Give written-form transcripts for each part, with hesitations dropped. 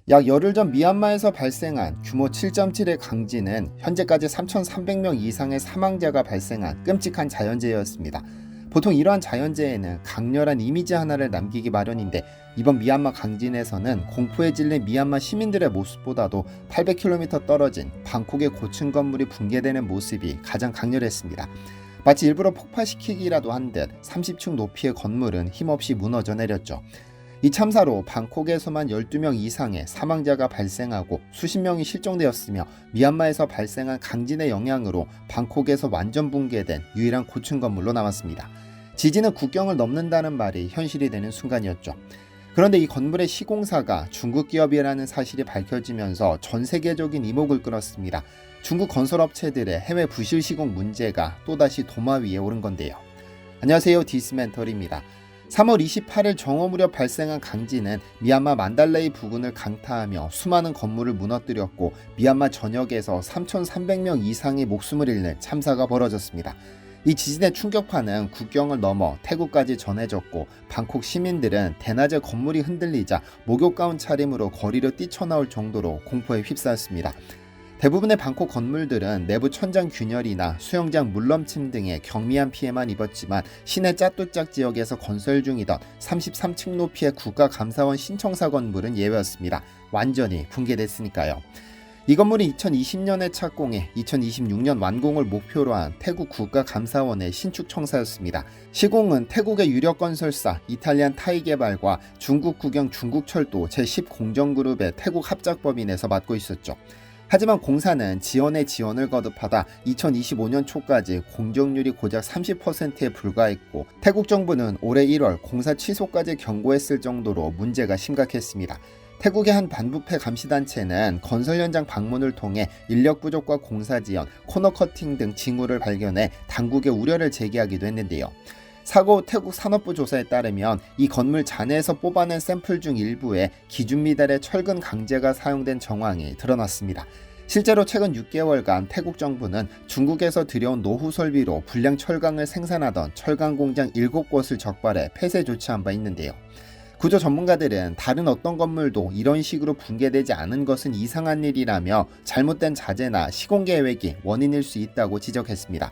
약 열흘 전 미얀마에서 발생한 규모 7.7의 강진은 현재까지 3,300명 이상의 사망자가 발생한 끔찍한 자연재해였습니다. 보통 이러한 자연재해는 강렬한 이미지 하나를 남기기 마련인데 이번 미얀마 강진에서는 공포에 질린 미얀마 시민들의 모습보다도 800km 떨어진 방콕의 고층 건물이 붕괴되는 모습이 가장 강렬했습니다. 마치 일부러 폭파시키기라도 한 듯 30층 높이의 건물은 힘없이 무너져 내렸죠. 이 참사로 방콕에서만 12명 이상의 사망자가 발생하고 수십 명이 실종되었으며 미얀마에서 발생한 강진의 영향으로 방콕에서 완전 붕괴된 유일한 고층 건물로 남았습니다. 지진은 국경을 넘는다는 말이 현실이 되는 순간이었죠. 그런데 이 건물의 시공사가 중국 기업이라는 사실이 밝혀지면서 전 세계적인 이목을 끌었습니다. 중국 건설업체들의 해외 부실 시공 문제가 또다시 도마 위에 오른 건데요. 안녕하세요, 디스멘털입니다. 3월 28일 정오 무렵 발생한 강진은 미얀마 만달레이 부근을 강타하며 수많은 건물을 무너뜨렸고 미얀마 전역에서 3,300명 이상이 목숨을 잃는 참사가 벌어졌습니다. 이 지진의 충격파는 국경을 넘어 태국까지 전해졌고 방콕 시민들은 대낮에 건물이 흔들리자 목욕 가운 차림으로 거리로 뛰쳐나올 정도로 공포에 휩싸였습니다. 대부분의 방콕 건물들은 내부 천장 균열이나 수영장 물넘침 등의 경미한 피해만 입었지만 시내 짜뚜짝 지역에서 건설 중이던 33층 높이의 국가감사원 신청사 건물은 예외였습니다. 완전히 붕괴됐으니까요. 이 건물이 2020년에 착공해 2026년 완공을 목표로 한 태국 국가감사원의 신축 청사였습니다. 시공은 태국의 유력 건설사 이탈리안 타이개발과 중국 국영 중국철도 제10공정그룹의 태국 합작법인에서 맡고 있었죠. 하지만 공사는 지원에 지원을 거듭하다 2025년 초까지 공정률이 고작 30%에 불과했고 태국 정부는 올해 1월 공사 취소까지 경고했을 정도로 문제가 심각했습니다. 태국의 한 반부패 감시단체는 건설 현장 방문을 통해 인력 부족과 공사 지연, 코너 커팅 등 징후를 발견해 당국에 우려를 제기하기도 했는데요. 사고 후 태국 산업부 조사에 따르면 이 건물 잔해에서 뽑아낸 샘플 중 일부에 기준 미달의 철근 강제가 사용된 정황이 드러났습니다. 실제로 최근 6개월간 태국 정부는 중국에서 들여온 노후 설비로 불량 철강을 생산하던 철강 공장 7곳을 적발해 폐쇄 조치한 바 있는데요. 구조 전문가들은 다른 어떤 건물도 이런 식으로 붕괴되지 않은 것은 이상한 일이라며 잘못된 자재나 시공 계획이 원인일 수 있다고 지적했습니다.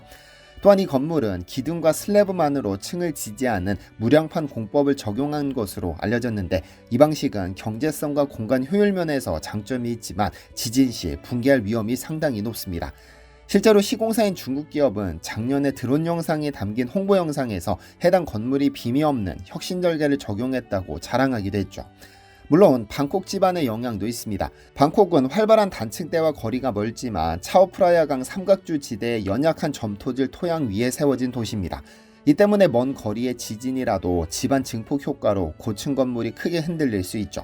또한 이 건물은 기둥과 슬래브만으로 층을 지지하는 무량판 공법을 적용한 것으로 알려졌는데 이 방식은 경제성과 공간 효율 면에서 장점이 있지만 지진 시 붕괴할 위험이 상당히 높습니다. 실제로 시공사인 중국 기업은 작년에 드론 영상이 담긴 홍보 영상에서 해당 건물이 빔이 없는 혁신 절개를 적용했다고 자랑하기도 했죠. 물론 방콕 지반의 영향도 있습니다. 방콕은 활발한 단층대와 거리가 멀지만 차오프라야강 삼각주 지대의 연약한 점토질 토양 위에 세워진 도시입니다. 이 때문에 먼 거리의 지진이라도 지반 증폭 효과로 고층 건물이 크게 흔들릴 수 있죠.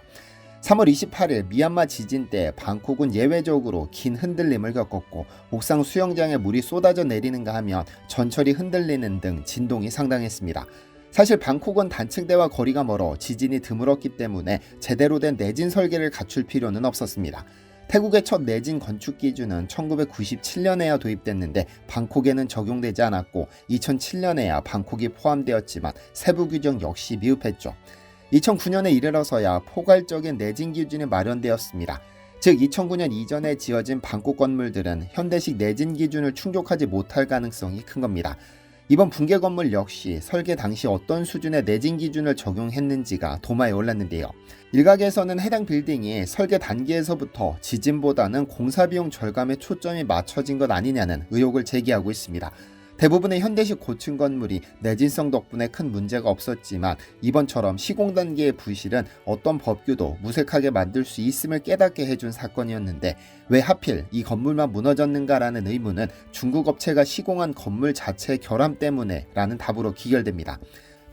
3월 28일 미얀마 지진 때 방콕은 예외적으로 긴 흔들림을 겪었고 옥상 수영장에 물이 쏟아져 내리는가 하면 전철이 흔들리는 등 진동이 상당했습니다. 사실 방콕은 단층대와 거리가 멀어 지진이 드물었기 때문에 제대로 된 내진 설계를 갖출 필요는 없었습니다. 태국의 첫 내진 건축 기준은 1997년에야 도입됐는데 방콕에는 적용되지 않았고 2007년에야 방콕이 포함되었지만 세부 규정 역시 미흡했죠. 2009년에 이르러서야 포괄적인 내진 기준이 마련되었습니다. 즉 2009년 이전에 지어진 방콕 건물들은 현대식 내진 기준을 충족하지 못할 가능성이 큰 겁니다. 이번 붕괴 건물 역시 설계 당시 어떤 수준의 내진 기준을 적용했는지가 도마에 올랐는데요. 일각에서는 해당 빌딩이 설계 단계에서부터 지진보다는 공사비용 절감에 초점이 맞춰진 것 아니냐는 의혹을 제기하고 있습니다. 대부분의 현대식 고층 건물이 내진성 덕분에 큰 문제가 없었지만 이번처럼 시공 단계의 부실은 어떤 법규도 무색하게 만들 수 있음을 깨닫게 해준 사건이었는데 왜 하필 이 건물만 무너졌는가라는 의문은 중국 업체가 시공한 건물 자체의 결함 때문에 라는 답으로 기결됩니다.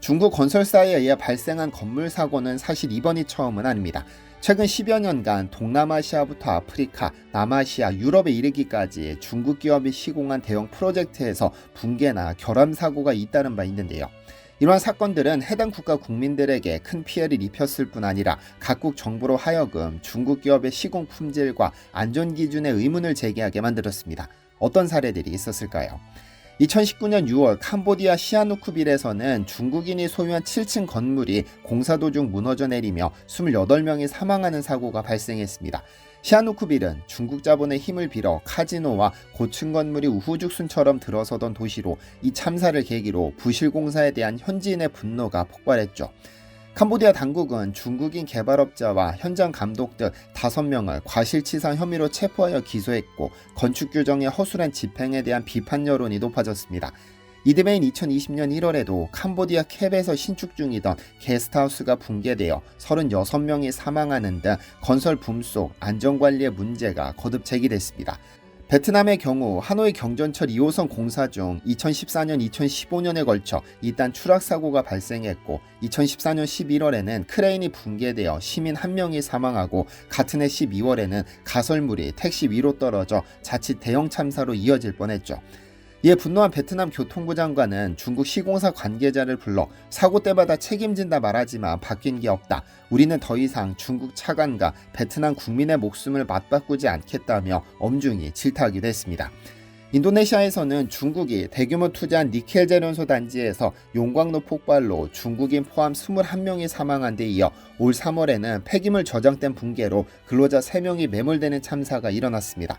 중국 건설사에 의해 발생한 건물 사고는 사실 이번이 처음은 아닙니다. 최근 10여 년간 동남아시아부터 아프리카, 남아시아, 유럽에 이르기까지 중국 기업이 시공한 대형 프로젝트에서 붕괴나 결함 사고가 잇따른 바 있는데요. 이러한 사건들은 해당 국가 국민들에게 큰 피해를 입혔을 뿐 아니라 각국 정부로 하여금 중국 기업의 시공 품질과 안전 기준에 의문을 제기하게 만들었습니다. 어떤 사례들이 있었을까요? 2019년 6월 캄보디아 시아누쿠빌에서는 중국인이 소유한 7층 건물이 공사 도중 무너져 내리며 28명이 사망하는 사고가 발생했습니다. 시아누쿠빌은 중국 자본의 힘을 빌어 카지노와 고층 건물이 우후죽순처럼 들어서던 도시로 이 참사를 계기로 부실 공사에 대한 현지인의 분노가 폭발했죠. 캄보디아 당국은 중국인 개발업자와 현장 감독 등 5명을 과실치상 혐의로 체포하여 기소했고 건축 규정의 허술한 집행에 대한 비판 여론이 높아졌습니다. 이듬해인 2020년 1월에도 캄보디아 캡에서 신축 중이던 게스트하우스가 붕괴되어 36명이 사망하는 등 건설 붐 속 안전관리의 문제가 거듭 제기됐습니다. 베트남의 경우 하노이 경전철 2호선 공사 중 2014년, 2015년에 걸쳐 이딴 추락사고가 발생했고 2014년 11월에는 크레인이 붕괴되어 시민 1명이 사망하고 같은 해 12월에는 가설물이 택시 위로 떨어져 자칫 대형 참사로 이어질 뻔했죠. 이에 분노한 베트남 교통부 장관은 중국 시공사 관계자를 불러 사고 때마다 책임진다 말하지만 바뀐 게 없다. 우리는 더 이상 중국 차관과 베트남 국민의 목숨을 맞바꾸지 않겠다며 엄중히 질타하기도 했습니다. 인도네시아에서는 중국이 대규모 투자한 니켈 재련소 단지에서 용광로 폭발로 중국인 포함 21명이 사망한 데 이어 올 3월에는 폐기물 저장된 붕괴로 근로자 3명이 매몰되는 참사가 일어났습니다.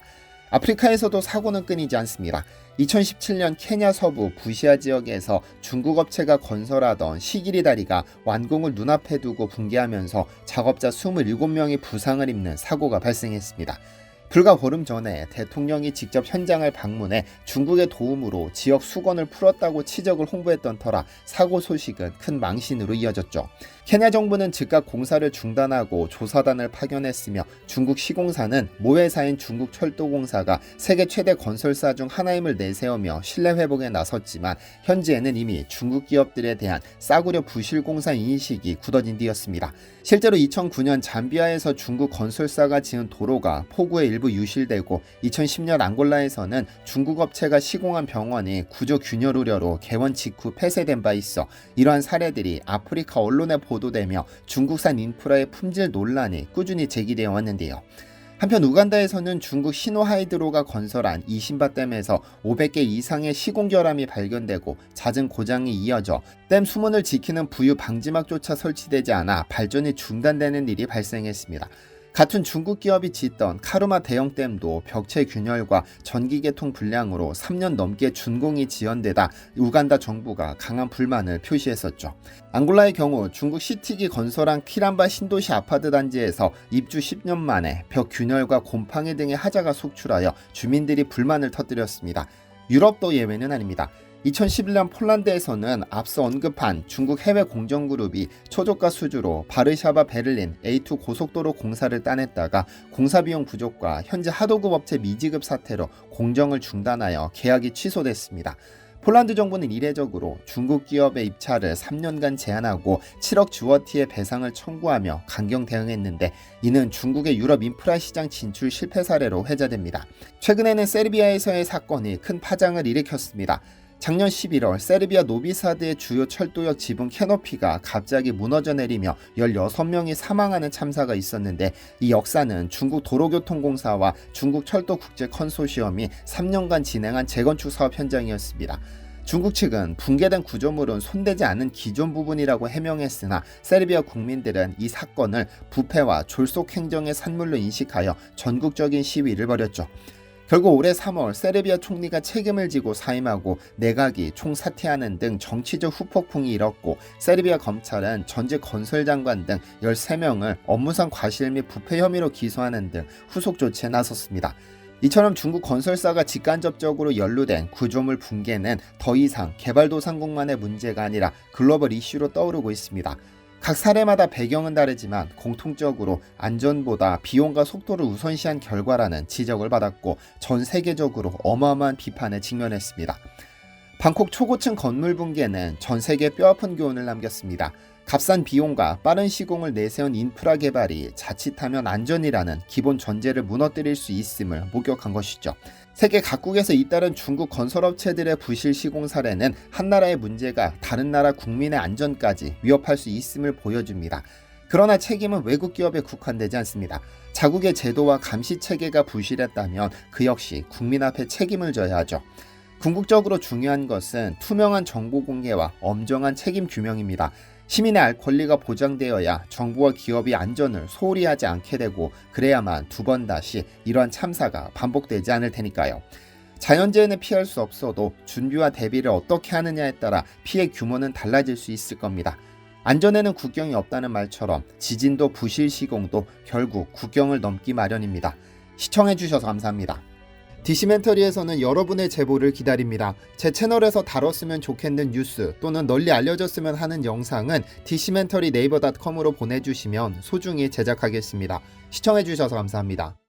아프리카에서도 사고는 끊이지 않습니다. 2017년 케냐 서부 부시아 지역에서 중국 업체가 건설하던 시기리 다리가 완공을 눈앞에 두고 붕괴하면서 작업자 27명이 부상을 입는 사고가 발생했습니다. 불과 보름 전에 대통령이 직접 현장을 방문해 중국의 도움으로 지역 수건을 풀었다고 치적을 홍보했던 터라 사고 소식은 큰 망신으로 이어졌죠. 케냐 정부는 즉각 공사를 중단하고 조사단을 파견했으며 중국 시공사는 모회사인 중국철도공사가 세계 최대 건설사 중 하나임을 내세우며 신뢰 회복에 나섰지만 현재에는 이미 중국 기업들에 대한 싸구려 부실 공사 인식이 굳어진 뒤였습니다. 실제로 2009년 잠비아에서 중국 건설사가 지은 도로가 폭우에 일부 유실되고 2010년 앙골라에서는 중국 업체가 시공한 병원이 구조 균열 우려로 개원 직후 폐쇄된 바 있어 이러한 사례들이 아프리카 언론에 보도되며 중국산 인프라의 품질 논란이 꾸준히 제기되어 왔는데요. 한편 우간다에서는 중국 시노하이드로가 건설한 이신바댐에서 500개 이상의 시공 결함이 발견되고 잦은 고장이 이어져 댐 수문을 지키는 부유 방지막조차 설치되지 않아 발전이 중단되는 일이 발생했습니다. 같은 중국 기업이 짓던 카루마 대형댐도 벽체 균열과 전기계통 불량으로 3년 넘게 준공이 지연되다 우간다 정부가 강한 불만을 표시했었죠. 앙골라의 경우 중국 시티기 건설한 키람바 신도시 아파트 단지에서 입주 10년 만에 벽 균열과 곰팡이 등의 하자가 속출하여 주민들이 불만을 터뜨렸습니다. 유럽도 예외는 아닙니다. 2011년 폴란드에서는 앞서 언급한 중국 해외 공정그룹이 초저가 수주로 바르샤바 베를린 A2 고속도로 공사를 따냈다가 공사비용 부족과 현재 하도급 업체 미지급 사태로 공정을 중단하여 계약이 취소됐습니다. 폴란드 정부는 이례적으로 중국 기업의 입찰을 3년간 제한하고 7억 주어티의 배상을 청구하며 강경 대응했는데 이는 중국의 유럽 인프라 시장 진출 실패 사례로 회자됩니다. 최근에는 세르비아에서의 사건이 큰 파장을 일으켰습니다. 작년 11월 세르비아 노비사드의 주요 철도역 지붕 캐노피가 갑자기 무너져 내리며 16명이 사망하는 참사가 있었는데 이 역사는 중국 도로교통공사와 중국 철도 국제 컨소시엄이 3년간 진행한 재건축 사업 현장이었습니다. 중국 측은 붕괴된 구조물은 손대지 않은 기존 부분이라고 해명했으나 세르비아 국민들은 이 사건을 부패와 졸속 행정의 산물로 인식하여 전국적인 시위를 벌였죠. 결국 올해 3월 세르비아 총리가 책임을 지고 사임하고 내각이 총사퇴하는 등 정치적 후폭풍이 일었고 세르비아 검찰은 전직 건설장관 등 13명을 업무상 과실 및 부패 혐의로 기소하는 등 후속 조치에 나섰습니다. 이처럼 중국 건설사가 직간접적으로 연루된 구조물 붕괴는 더 이상 개발도상국만의 문제가 아니라 글로벌 이슈로 떠오르고 있습니다. 각 사례마다 배경은 다르지만 공통적으로 안전보다 비용과 속도를 우선시한 결과라는 지적을 받았고 전 세계적으로 어마어마한 비판에 직면했습니다. 방콕 초고층 건물 붕괴는 전 세계에 뼈아픈 교훈을 남겼습니다. 값싼 비용과 빠른 시공을 내세운 인프라 개발이 자칫하면 안전이라는 기본 전제를 무너뜨릴 수 있음을 목격한 것이죠. 세계 각국에서 잇따른 중국 건설업체들의 부실 시공 사례는 한 나라의 문제가 다른 나라 국민의 안전까지 위협할 수 있음을 보여줍니다. 그러나 책임은 외국 기업에 국한되지 않습니다. 자국의 제도와 감시 체계가 부실했다면 그 역시 국민 앞에 책임을 져야 하죠. 궁극적으로 중요한 것은 투명한 정보 공개와 엄정한 책임 규명입니다. 시민의 알 권리가 보장되어야 정부와 기업이 안전을 소홀히 하지 않게 되고, 그래야만 두 번 다시 이러한 참사가 반복되지 않을 테니까요. 자연재해는 피할 수 없어도 준비와 대비를 어떻게 하느냐에 따라 피해 규모는 달라질 수 있을 겁니다. 안전에는 국경이 없다는 말처럼 지진도 부실 시공도 결국 국경을 넘기 마련입니다. 시청해주셔서 감사합니다. 디시멘터리에서는 여러분의 제보를 기다립니다. 제 채널에서 다뤘으면 좋겠는 뉴스 또는 널리 알려졌으면 하는 영상은 디시멘터리 네이버.com으로 보내주시면 소중히 제작하겠습니다. 시청해주셔서 감사합니다.